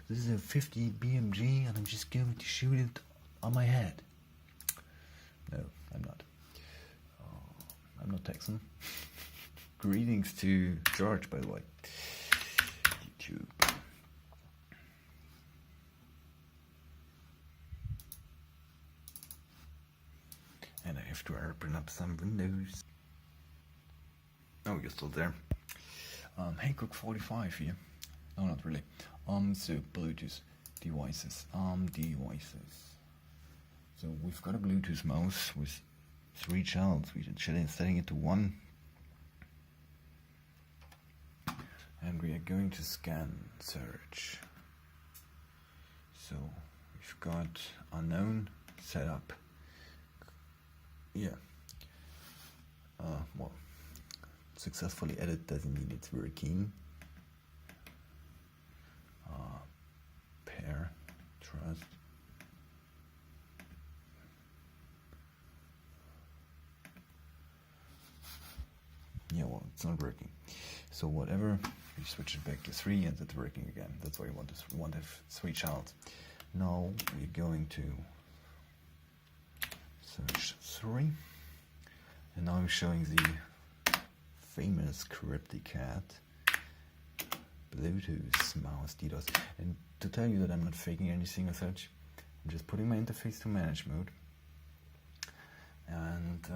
This is a 50 BMG and I'm just going to shoot it on my head. No, I'm not. I'm not Texan. Greetings to George, by the way. YouTube. And I have to open up some windows. Oh, you're still there. Hancock 45 here. No, not really. So Bluetooth devices. So we've got a Bluetooth mouse with 3 channels. We're setting it to 1. And we are going to scan search. So we've got unknown setup. Yeah. Well, successfully edit doesn't mean it's working. Pair, trust. Yeah, well, it's not working. So whatever, we switch it back to 3 and it's working again. That's why we want to have 3 channels. Now we're going to search 3. And now I'm showing the famous CryptiCat Bluetooth mouse DDoS. And to tell you that I'm not faking anything or such, I'm just putting my interface to manage mode. And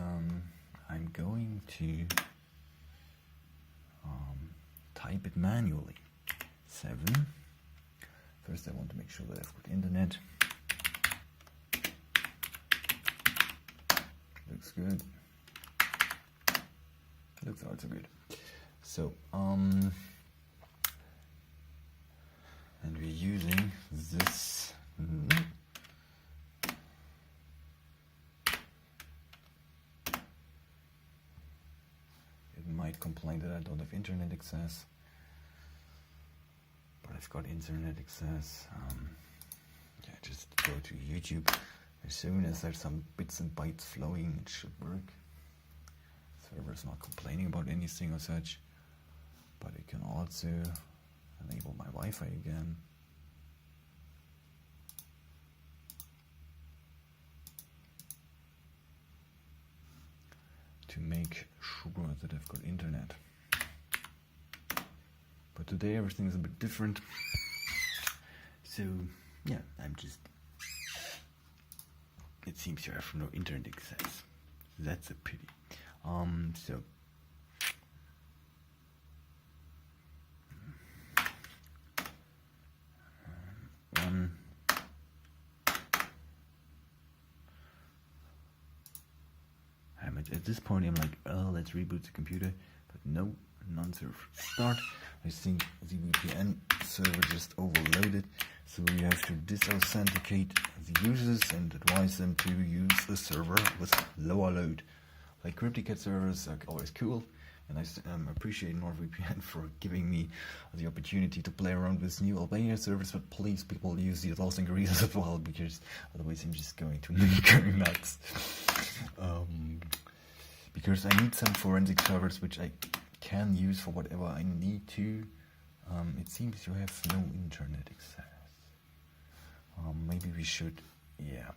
I'm going to type it manually. 7. First I want to make sure that I've got internet. Looks good. Looks also good. So, and we're using this. It might complain that I don't have internet access, but I've got internet access. Yeah, just go to YouTube. As soon as there's some bits and bytes flowing, it should work. Server's not complaining about anything or such, but it can also enable my Wi-Fi again. To make sure that I've got internet. But today everything is a bit different. So yeah, it seems you have no internet access. That's a pity. So at this point I'm like, oh, let's reboot the computer, but no, non-server start. I think the VPN server just overloaded, so we have to disauthenticate the users and advise them to use a server with lower load. Like CryptiCat servers are always cool, and I appreciate NordVPN for giving me the opportunity to play around with new Albania servers, but please, people, use the Lost Greece as well, because otherwise I'm just going to go nuts. Because I need some forensic servers which I can use for whatever I need to. It seems you have no internet access. Maybe we should, yeah.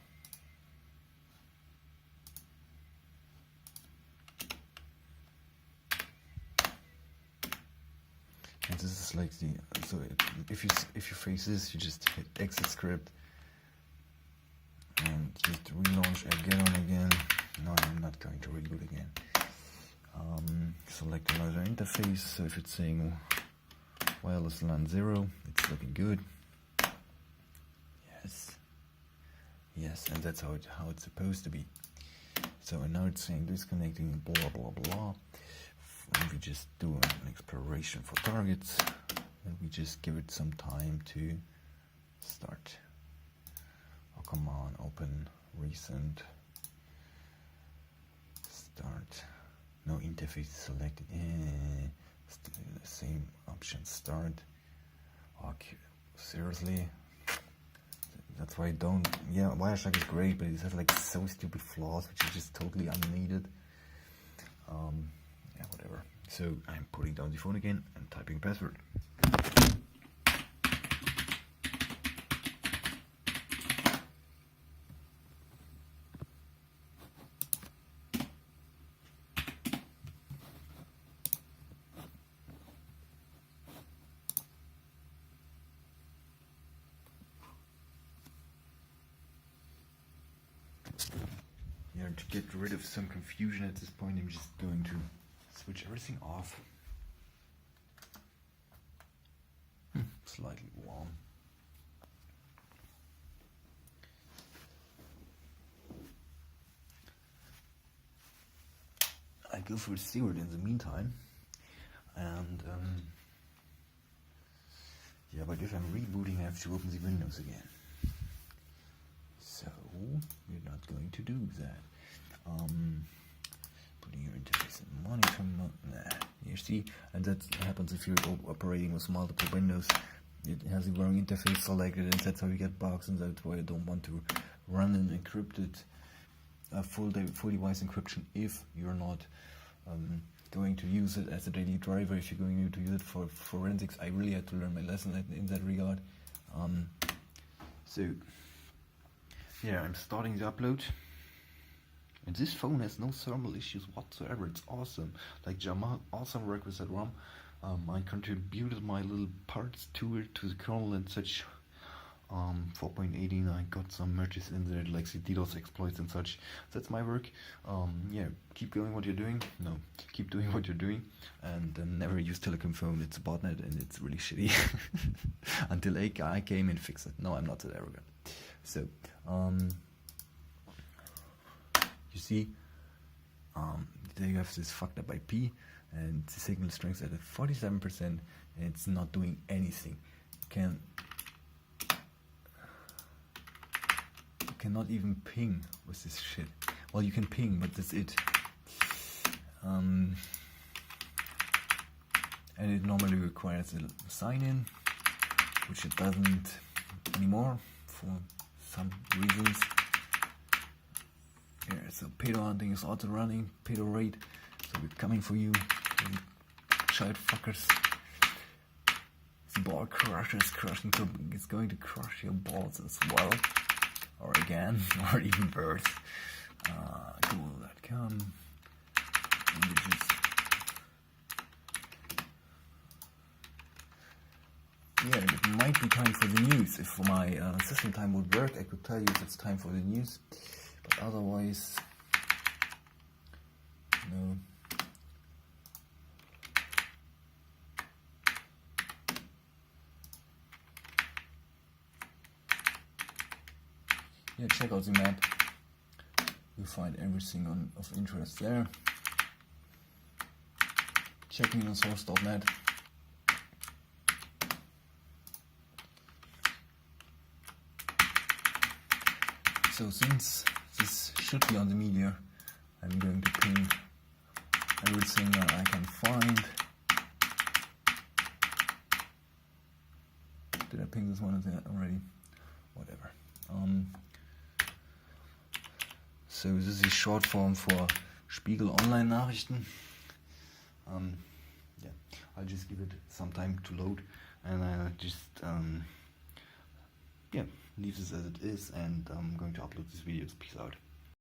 And this is like the, so if you face this, you just hit exit script and just relaunch again. No, I'm not going to reboot again. Select another interface. So if it's saying wireless LAN 0, it's looking good. Yes, and that's how it's supposed to be. So and now it's saying disconnecting, blah blah blah. And we just do an exploration for targets, and we just give it some time to start. Oh, come on, open, recent, start. No interface selected. The same option, start. Okay, seriously? That's why I don't. Yeah, Wireshark is great, but it has like so stupid flaws, which are just totally unneeded. Yeah, whatever. So I'm putting down the phone again and typing password. And to get rid of some confusion at this point, I'm just going to switch everything off. Slightly warm. I go for a cigarette in the meantime, and yeah, but if I'm rebooting, I have to open the windows again. So we're not going to do that. Putting your interface in monitor mode. Nah, you see, and that happens if you're operating with multiple windows. It has the wrong interface selected, and that's how you get bugs, and that's why I don't want to run an encrypted full device encryption if you're not going to use it as a daily driver. If you're going to use it for forensics, I really had to learn my lesson in that regard. So yeah, I'm starting the upload, and this phone has no thermal issues whatsoever. It's awesome. Like Jamal, awesome work with that ROM. I contributed my little parts to it, to the kernel and such. 4.18, I got some merges in there, like the DDoS exploits and such. That's my work. Yeah, keep going what you're doing. No, keep doing what you're doing, and never use Telecom phone. It's a botnet and it's really shitty. Until a guy came and fixed it. No, I'm not that arrogant. So, you see, there you have this fucked up IP, and the signal strength at 47%, and it's not doing anything. Cannot even ping with this shit. Well, you can ping, but that's it. And it normally requires a sign-in, which it doesn't anymore for some reasons. Yeah, so pedo hunting is also running, pedo raid, so we're coming for you child fuckers. The ball crusher is crushing, so it's going to crush your balls as well. Or again, or even worse. Google.com. Yeah, it might be time for the news. If my system time would work, I could tell you if it's time for the news. But otherwise, no. Yeah, check out the map. You'll find everything of interest there. Check me on source.net. So since this should be on the media, I'm going to ping everything that I can find. Did I ping this one already? Whatever. So this is the short form for Spiegel Online Nachrichten. Yeah, I'll just give it some time to load, and I'll just yeah, leave this as it is, and I'm going to upload these videos. Peace out.